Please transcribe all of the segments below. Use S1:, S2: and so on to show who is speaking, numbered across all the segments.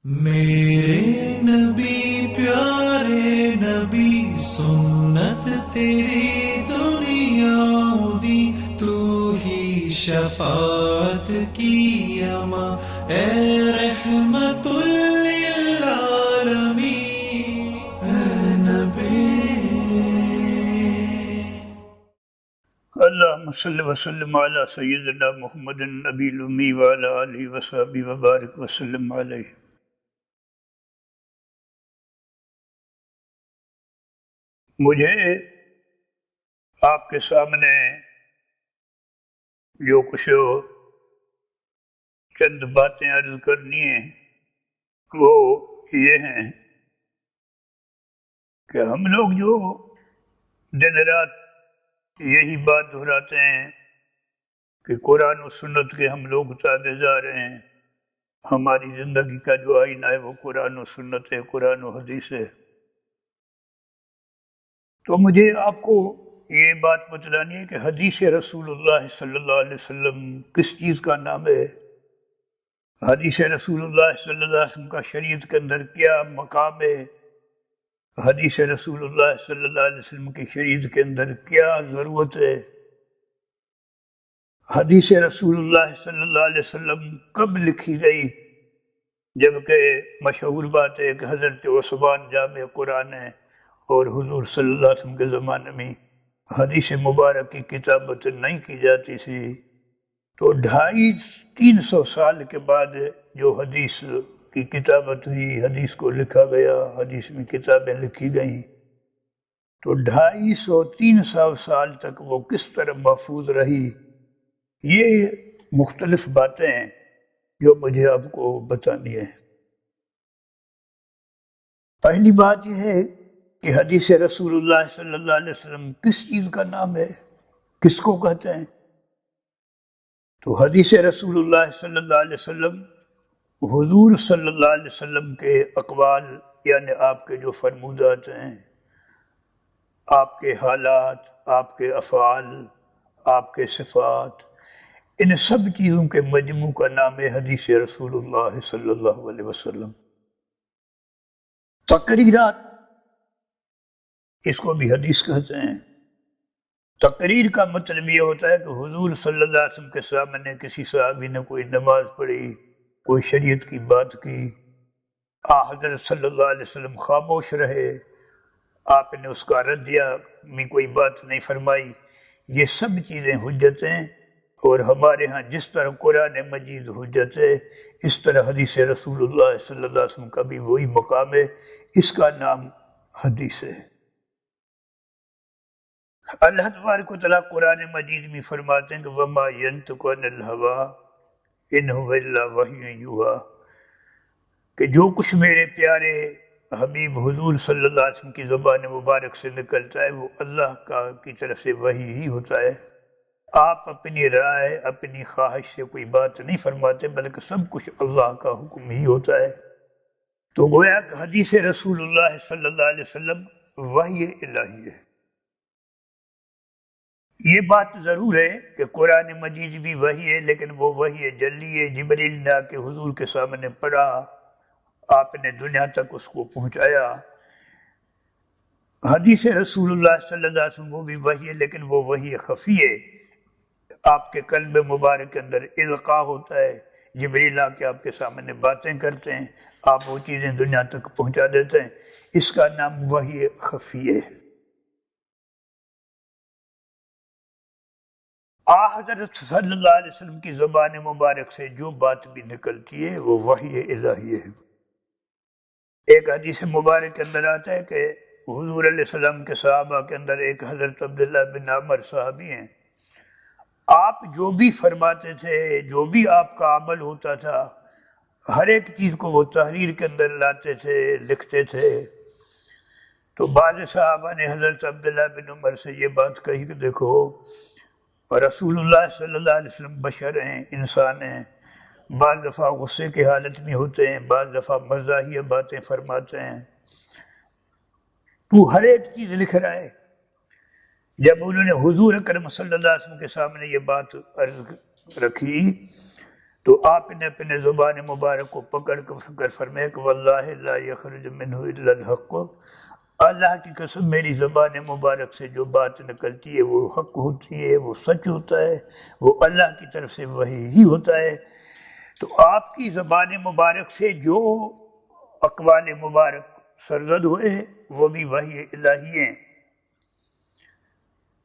S1: میرے نبی پیارے نبی سنت تیری دنیا دی، تو ہی شفاعت کی اما اے رحمت للعالمین اے نبی۔
S2: اللہم صلی وسلم علی سیدنا محمد النبی الامی وعلی آلہ وصحبہ وبارک وسلم علیہ۔ مجھے آپ کے سامنے جو کچھ چند باتیں عرض کرنی ہیں وہ یہ ہیں کہ ہم لوگ جو دن رات یہی بات دہراتے ہیں کہ قرآن و سنت کے ہم لوگ تابع دار ہیں، ہماری زندگی کا جو آئینہ ہے وہ قرآن و سنت ہے، قرآن و حدیث ہے۔ تو مجھے آپ کو یہ بات بتلانی ہے کہ حدیث رسول اللہ صلی اللہ علیہ وسلم کس چیز کا نام ہے، حدیث رسول اللہ صلی اللہ علیہ وسلم کا شریعت کے اندر کیا مقام ہے، حدیث رسول اللہ صلی اللہ علیہ وسلم کی شریعت کے اندر کیا ضرورت ہے، حدیث رسول اللہ صلی اللہ علیہ وسلم کب لکھی گئی، جبکہ مشہور بات ہے کہ حضرت عثمان جامع قرآن ہے اور حضور صلی اللہ علیہ وسلم کے زمانے میں حدیث مبارک کی کتابت نہیں کی جاتی تھی، تو 250-300 سال کے بعد جو حدیث کی کتابت ہوئی، حدیث کو لکھا گیا، حدیث میں کتابیں لکھی گئیں، تو 250-300 سال تک وہ کس طرح محفوظ رہی، یہ مختلف باتیں ہیں جو مجھے آپ کو بتانی ہے۔ پہلی بات یہ ہے کہ حدیث رسول اللہ صلی اللہ علیہ وسلم کس چیز کا نام ہے، کس کو کہتے ہیں؟ تو حدیث رسول اللہ صلی اللہ علیہ وسلم حضور صلی اللہ علیہ وسلم کے اقوال، یعنی آپ کے جو فرمودات ہیں، آپ کے حالات، آپ کے افعال، آپ کے صفات، ان سب چیزوں کے مجموع کا نام ہے حدیث رسول اللہ صلی اللہ علیہ وسلم۔ تقریرات، اس کو بھی حدیث کہتے ہیں۔ تقریر کا مطلب یہ ہوتا ہے کہ حضور صلی اللہ علیہ وسلم کے سامنے کسی صحابی نے کوئی نماز پڑھی، کوئی شریعت کی بات کی، حضرت صلی اللہ علیہ وسلم خاموش رہے، آپ نے اس کا ردیہ میں کوئی بات نہیں فرمائی، یہ سب چیزیں حجت ہیں، اور ہمارے ہاں جس طرح قرآن مجید حجت ہے، اس طرح حدیث رسول اللہ صلی اللہ علیہ وسلم کا بھی وہی مقام ہے، اس کا نام حدیث ہے۔ اللہ تبارک و تعالیٰ قرآن مجید میں فرماتے ہیں کہ وَمَا يَنْطِقُ عَنِ الْهَوَىٰ إِنْ هُوَ إِلَّا وَحْيٌ يُوحَىٰ، کہ جو کچھ میرے پیارے حبیب حضور صلی اللہ علیہ وسلم کی زبان مبارک سے نکلتا ہے وہ اللہ کی طرف سے وحی ہی ہوتا ہے۔ آپ اپنی رائے، اپنی خواہش سے کوئی بات نہیں فرماتے، بلکہ سب کچھ اللہ کا حکم ہی ہوتا ہے۔ تو گویا کہ حدیث رسول اللہ صلی اللہ علیہ وسلم وحی الہی ہے۔ یہ بات ضرور ہے کہ قرآن مجید بھی وحی ہے، لیکن وہ وحی جلی ہے، جبریل نے آ کے حضور کے سامنے پڑھا، آپ نے دنیا تک اس کو پہنچایا۔ حدیث رسول اللہ صلی اللہ علیہ وسلم وہ بھی وحی ہے، لیکن وہ وحی خفی ہے، آپ کے قلب مبارک کے اندر القاء ہوتا ہے، جبریل آ کے آپ کے سامنے باتیں کرتے ہیں، آپ وہ چیزیں دنیا تک پہنچا دیتے ہیں، اس کا نام وحی خفی ہے۔ حضرت صلی اللہ علیہ وسلم کی زبان مبارک سے جو بات بھی نکلتی ہے وہ وحی الہی ہے۔ ایک حدیث مبارک کے اندر آتا ہے کہ حضور علیہ السلام کے صحابہ کے اندر ایک حضرت عبداللہ بن عمر صحابی ہیں، آپ جو بھی فرماتے تھے، جو بھی آپ کا عمل ہوتا تھا، ہر ایک چیز کو وہ تحریر کے اندر لاتے تھے، لکھتے تھے۔ تو بعض صحابہ نے حضرت عبداللہ بن عمر سے یہ بات کہی کہ دیکھو رسول اللہ صلی اللہ علیہ وسلم بشر ہیں، انسان ہیں، بعض دفعہ غصے کی حالت میں ہوتے ہیں، بعض دفعہ مزاحیہ باتیں فرماتے ہیں، تو ہر ایک چیز لکھ رہا ہے۔ جب انہوں نے حضور اکرم صلی اللہ علیہ وسلم کے سامنے یہ بات عرض رکھی تو آپ نے اپنے زبان مبارک کو پکڑ کر فرمایا کہ واللہ لا یخرج منہ الا الحق، اللہ کی قسم میری زبان مبارک سے جو بات نکلتی ہے وہ حق ہوتی ہے، وہ سچ ہوتا ہے، وہ اللہ کی طرف سے وحی ہی ہوتا ہے۔ تو آپ کی زبان مبارک سے جو اقوال مبارک سرزد ہوئے ہیں وہ بھی وحی الہی ہیں،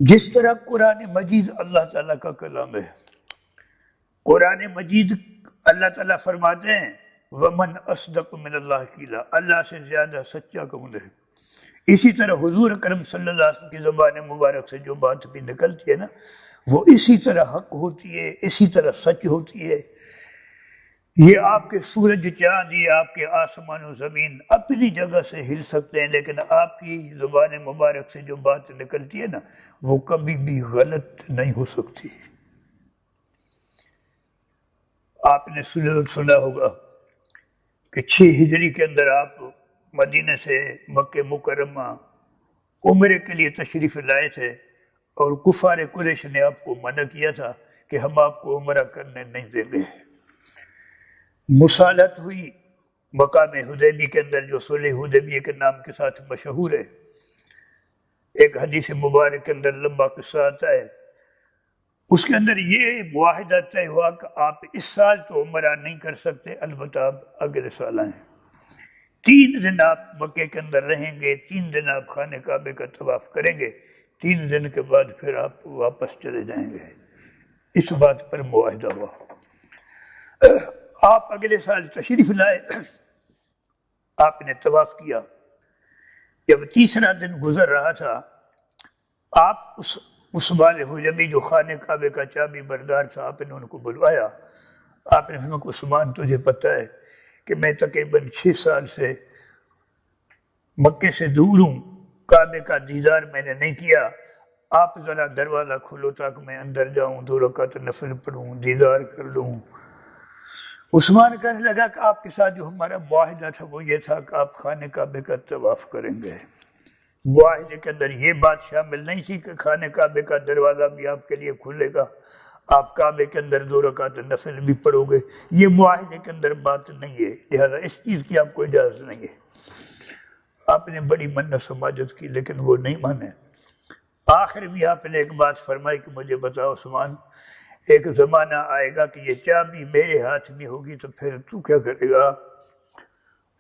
S2: جس طرح قرآن مجید اللہ تعالیٰ کا کلام ہے۔ قرآن مجید اللہ تعالیٰ فرماتے ہیں وَمَنْ أَصْدَقُ مِنَ اللَّهِ قِيلًا، اللہ سے زیادہ سچا کون ہے۔ اسی طرح حضور اکرم صلی اللہ علیہ وسلم کی زبان مبارک سے جو بات بھی نکلتی ہے نا وہ اسی طرح حق ہوتی ہے، اسی طرح سچ ہوتی ہے۔ یہ آپ کے سورج چاند، یہ آپ کے آسمان و زمین اپنی جگہ سے ہل سکتے ہیں، لیکن آپ کی زبان مبارک سے جو بات نکلتی ہے نا وہ کبھی بھی غلط نہیں ہو سکتی۔ آپ نے سنا ہوگا کہ 6 ہجری کے اندر آپ مدینہ سے مکہ مکرمہ عمرے کے لیے تشریف لائے تھے، اور کفار قریش نے آپ کو منع کیا تھا کہ ہم آپ کو عمرہ کرنے نہیں دیں گے۔ مصالحت ہوئی مقام حدیبیہ کے اندر، جو صلح حدیبیہ کے نام کے ساتھ مشہور ہے۔ ایک حدیث مبارک کے اندر لمبا قصہ آتا ہے، اس کے اندر یہ معاہدہ طے ہوا کہ آپ اس سال تو عمرہ نہیں کر سکتے، البتہ آپ اگلے سال آئیں۔ 3 دن آپ مکے کے اندر رہیں گے، 3 دن آپ خانہ کعبے کا طواف کریں گے، 3 دن کے بعد پھر آپ واپس چلے جائیں گے۔ اس بات پر معاہدہ ہوا۔ آپ اگلے سال تشریف لائے، آپ نے طواف کیا۔ جب تیسرا دن گزر رہا تھا، آپ عثمان حجبی جو خانہ کعبے کا چابی بردار تھا، آپ نے ان کو بلوایا۔ آپ نے فرمایا کہ عثمان تجھے پتہ ہے کہ میں تقریباً 6 سال سے مکے سے دور ہوں، کعبے کا دیدار میں نے نہیں کیا، آپ ذرا دروازہ کھولو تاکہ میں اندر جاؤں، 2 رکعت نفل پڑھوں، دیدار کر لوں۔ عثمان کہنے لگا کہ آپ کے ساتھ جو ہمارا معاہدہ تھا وہ یہ تھا کہ آپ خانہ کعبے کا طواف کریں گے۔ معاہدے کے اندر یہ بات شامل نہیں تھی کہ خانہ کعبے کا دروازہ بھی آپ کے لیے کھلے گا، آپ کعبے کے اندر 2 رکعت نفل بھی پڑھو گے، یہ معاہدے کے اندر بات نہیں ہے، لہذا اس چیز کی آپ کو اجازت نہیں ہے۔ آپ نے بڑی منت سماجت کی لیکن وہ نہیں مانے۔ آخر بھی آپ نے ایک بات فرمائی کہ مجھے بتاؤ عثمان، ایک زمانہ آئے گا کہ یہ چابی میرے ہاتھ میں ہوگی تو پھر تو کیا کرے گا؟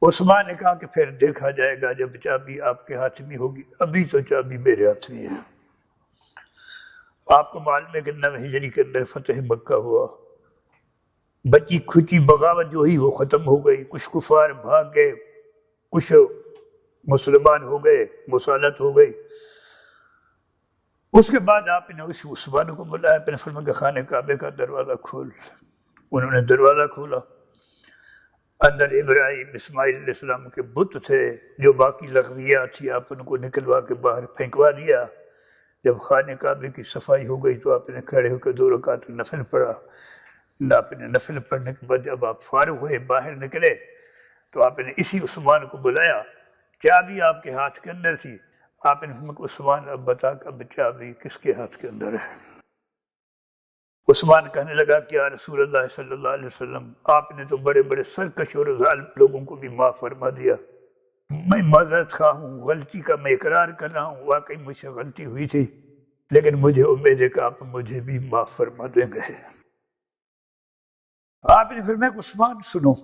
S2: عثمان نے کہا کہ پھر دیکھا جائے گا جب چابی آپ کے ہاتھ میں ہوگی، ابھی تو چابی میرے ہاتھ میں ہے۔ آپ کو معلوم ہے کہ 9 ہجری کے اندر فتح مکہ ہوا، بچی کھچی بغاوت جو ہوئی وہ ختم ہو گئی، کچھ کفار بھاگ گئے، کچھ مسلمان ہو گئے، مصالحت ہو گئی۔ اس کے بعد آپ نے اس عثمان کو بلایا، آپ نے فرمایا کہ خانہ کعبے کا دروازہ کھول۔ انہوں نے دروازہ کھولا، اندر ابراہیم اسماعیل علیہ السلام کے بت تھے، جو باقی لغویات تھی آپ ان کو نکلوا کے باہر پھینکوا دیا۔ جب خانہ کعبے کی صفائی ہو گئی تو آپ نے کھڑے ہو کے 2 رکعت نفل پڑھا۔ آپ نے نفل پڑھنے کے بعد جب آپ فارغ ہوئے باہر نکلے تو آپ نے اسی عثمان کو بلایا، چابی آپ کے ہاتھ کے اندر تھی۔ آپ نے فرمایا کہ عثمان اب بتا کہ اب چابی کس کے ہاتھ کے اندر ہے؟ عثمان کہنے لگا کہ یا رسول اللہ صلی اللہ علیہ وسلم، آپ نے تو بڑے بڑے سرکش اور ظالم لوگوں کو بھی معاف فرما دیا، میں معذرت خواہ ہوں، غلطی کا میں اقرار کر رہا ہوں، واقعی مجھ سے غلطی ہوئی تھی، لیکن مجھے امید ہے کہ آپ مجھے بھی معاف فرما دیں گے۔ آپ نے فرمایا کہ عثمان سنو،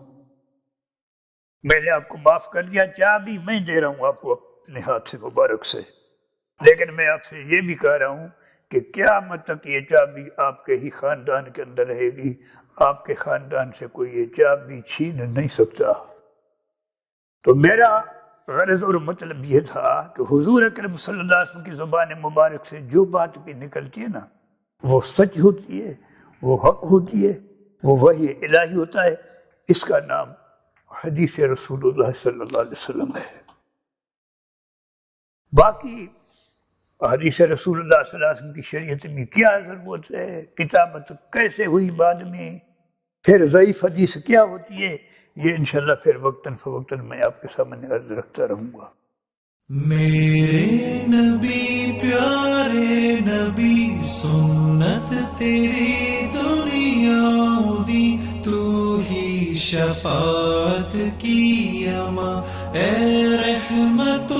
S2: میں نے آپ کو معاف کر دیا، چابی میں دے رہا ہوں آپ کو اپنے ہاتھ سے مبارک سے، لیکن میں آپ سے یہ بھی کہہ رہا ہوں کہ قیامت تک یہ چابی آپ کے ہی خاندان کے اندر رہے گی، آپ کے خاندان سے کوئی یہ چابی چھین نہیں سکتا۔ تو میرا غرض اور مطلب یہ تھا کہ حضور اکرم صلی اللہ علیہ وسلم کی زبان مبارک سے جو بات بھی نکلتی ہے نا وہ سچ ہوتی ہے، وہ حق ہوتی ہے، وہ وحی الہی ہوتا ہے۔ اس کا نام حدیث رسول اللہ صلی اللہ علیہ وسلم ہے۔ باقی حدیث رسول اللہ صلی اللہ علیہ وسلم کی شریعت میں کیا ضرورت ہے، کتابت کیسے ہوئی بعد میں، پھر ضعیف حدیث کیا ہوتی ہے، یہ انشاءاللہ پھر وقتاً فوقتاً میں آپ کے سامنے عرض رکھتا رہوں گا۔
S1: میرے نبی پیارے نبی، سنت تیری دنیا دی، شفاعت کی اما اے رحمت